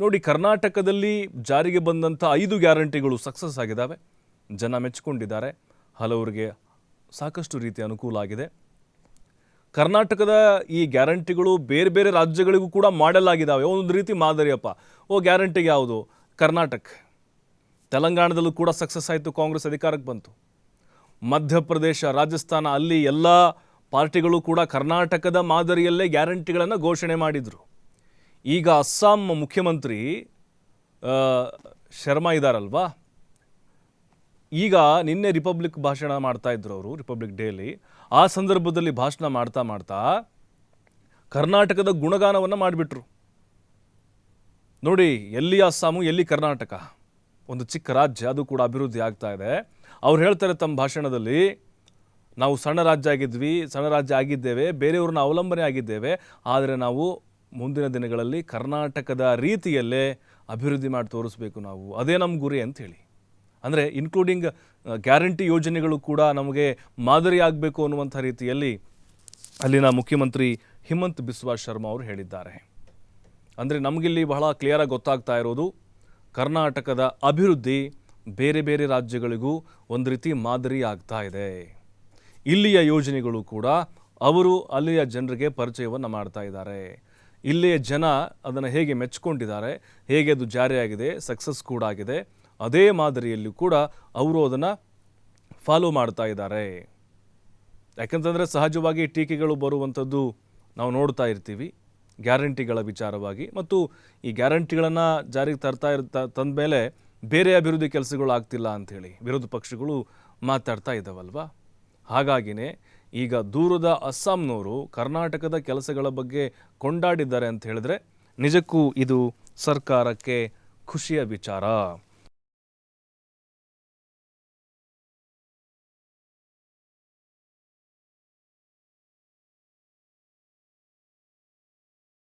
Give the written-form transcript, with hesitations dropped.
ನೋಡಿ, ಕರ್ನಾಟಕದಲ್ಲಿ ಜಾರಿಗೆ ಬಂದಂಥ 5 ಗ್ಯಾರಂಟಿಗಳು ಸಕ್ಸಸ್ ಆಗಿದ್ದಾವೆ. ಜನ ಮೆಚ್ಚಿಕೊಂಡಿದ್ದಾರೆ. ಹಲವರಿಗೆ ಸಾಕಷ್ಟು ರೀತಿಯ ಅನುಕೂಲ ಆಗಿದೆ. ಕರ್ನಾಟಕದ ಈ ಗ್ಯಾರಂಟಿಗಳು ಬೇರೆ ಬೇರೆ ರಾಜ್ಯಗಳಿಗೂ ಕೂಡ ಮಾಡೆಲ್ ಆಗಿದ್ದಾವೆ. ಒಂದು ರೀತಿ ಮಾದರಿಯಪ್ಪ. ಗ್ಯಾರಂಟಿಗೆ ಯಾವುದು? ಕರ್ನಾಟಕ. ತೆಲಂಗಾಣದಲ್ಲೂ ಕೂಡ ಸಕ್ಸಸ್ ಆಯಿತು, ಕಾಂಗ್ರೆಸ್ ಅಧಿಕಾರಕ್ಕೆ ಬಂತು. ಮಧ್ಯಪ್ರದೇಶ, ರಾಜಸ್ಥಾನ, ಅಲ್ಲಿ ಎಲ್ಲ ಪಾರ್ಟಿಗಳು ಕೂಡ ಕರ್ನಾಟಕದ ಮಾದರಿಯಲ್ಲೇ ಗ್ಯಾರಂಟಿಗಳನ್ನು ಘೋಷಣೆ ಮಾಡಿದರು. ಈಗ ಅಸ್ಸಾಂ ಮುಖ್ಯಮಂತ್ರಿ ಶರ್ಮಾ ಇದ್ದಾರಲ್ವಾ, ಈಗ ನಿನ್ನೆ ರಿಪಬ್ಲಿಕ್ ಭಾಷಣ ಮಾಡ್ತಾ ಇದ್ರು ಅವರು, ರಿಪಬ್ಲಿಕ್ ಡೇಲಿ. ಆ ಸಂದರ್ಭದಲ್ಲಿ ಭಾಷಣ ಮಾಡ್ತಾ ಕರ್ನಾಟಕದ ಗುಣಗಾನವನ್ನು ಮಾಡಿಬಿಟ್ರು. ನೋಡಿ, ಎಲ್ಲಿ ಅಸ್ಸಾಮು, ಎಲ್ಲಿ ಕರ್ನಾಟಕ, ಒಂದು ಚಿಕ್ಕ ರಾಜ್ಯ, ಅದು ಕೂಡ ಅಭಿವೃದ್ಧಿ ಆಗ್ತಾ ಇದೆ. ಅವ್ರು ಹೇಳ್ತಾರೆ ತಮ್ಮ ಭಾಷಣದಲ್ಲಿ, ನಾವು ಸಣ್ಣ ರಾಜ್ಯ ಆಗಿದ್ದೇವೆ, ಬೇರೆಯವ್ರನ್ನ ಅವಲಂಬನೆ ಆಗಿದ್ದೇವೆ, ಆದರೆ ನಾವು ಮುಂದಿನ ದಿನಗಳಲ್ಲಿ ಕರ್ನಾಟಕದ ರೀತಿಯಲ್ಲೇ ಅಭಿವೃದ್ಧಿ ಮಾಡಿ ತೋರಿಸ್ಬೇಕು, ನಾವು ಅದೇ ನಮ್ಮ ಗುರಿ ಅಂತ ಹೇಳಿ. ಅಂದರೆ ಇನ್ಕ್ಲೂಡಿಂಗ್ ಗ್ಯಾರಂಟಿ ಯೋಜನೆಗಳು ಕೂಡ ನಮಗೆ ಮಾದರಿ ಆಗಬೇಕು ಅನ್ನುವಂಥ ರೀತಿಯಲ್ಲಿ ಅಲ್ಲಿನ ಮುಖ್ಯಮಂತ್ರಿ ಹಿಮಂತ್ ಬಿಸ್ವಾ ಶರ್ಮಾ ಅವರು ಹೇಳಿದ್ದಾರೆ. ಅಂದರೆ ನಮಗಿಲ್ಲಿ ಬಹಳ ಕ್ಲಿಯರಾಗಿ ಗೊತ್ತಾಗ್ತಾ ಇರೋದು, ಕರ್ನಾಟಕದ ಅಭಿವೃದ್ಧಿ ಬೇರೆ ಬೇರೆ ರಾಜ್ಯಗಳಿಗೂ ಒಂದು ರೀತಿ ಮಾದರಿ ಆಗ್ತಾ ಇದೆ. ಇಲ್ಲಿಯ ಯೋಜನೆಗಳು ಕೂಡ ಅವರು ಅಲ್ಲಿಯ ಜನರಿಗೆ ಪರಿಚಯವನ್ನು ಮಾಡ್ತಾ ಇದ್ದಾರೆ. ಇಲ್ಲಿಯ ಜನ ಅದನ್ನು ಹೇಗೆ ಮೆಚ್ಚಿಕೊಂಡಿದ್ದಾರೆ, ಹೇಗೆ ಅದು ಜಾರಿಯಾಗಿದೆ, ಸಕ್ಸಸ್ ಕೂಡ ಆಗಿದೆ, ಅದೇ ಮಾದರಿಯಲ್ಲಿ ಕೂಡ ಅವರು ಅದನ್ನು ಫಾಲೋ ಮಾಡ್ತಾ ಇದ್ದಾರೆ. ಯಾಕಂತಂದರೆ ಸಹಜವಾಗಿ ಟೀಕೆಗಳು ಬರುವಂಥದ್ದು ನಾವು ನೋಡ್ತಾ ಇರ್ತೀವಿ ಗ್ಯಾರಂಟಿಗಳ ವಿಚಾರವಾಗಿ. ಮತ್ತು ಈ ಗ್ಯಾರಂಟಿಗಳನ್ನು ಜಾರಿಗೆ ತಂದ ಮೇಲೆ ಬೇರೆ ಅಭಿವೃದ್ಧಿ ಕೆಲಸಗಳು ಆಗ್ತಿಲ್ಲ ಅಂಥೇಳಿ ವಿರೋಧ ಪಕ್ಷಗಳು ಮಾತಾಡ್ತಾ ಇದ್ದಾವಲ್ವ. ಹಾಗಾಗಿನೇ ಈಗ ದೂರದ ಅಸ್ಸಾಂನವರು ಕರ್ನಾಟಕದ ಕೆಲಸಗಳ ಬಗ್ಗೆ ಕೊಂಡಾಡಿದ್ದಾರೆ ಅಂತ ಹೇಳಿದ್ರೆ ನಿಜಕ್ಕೂ ಇದು ಸರ್ಕಾರಕ್ಕೆ ಖುಷಿಯ ವಿಚಾರ.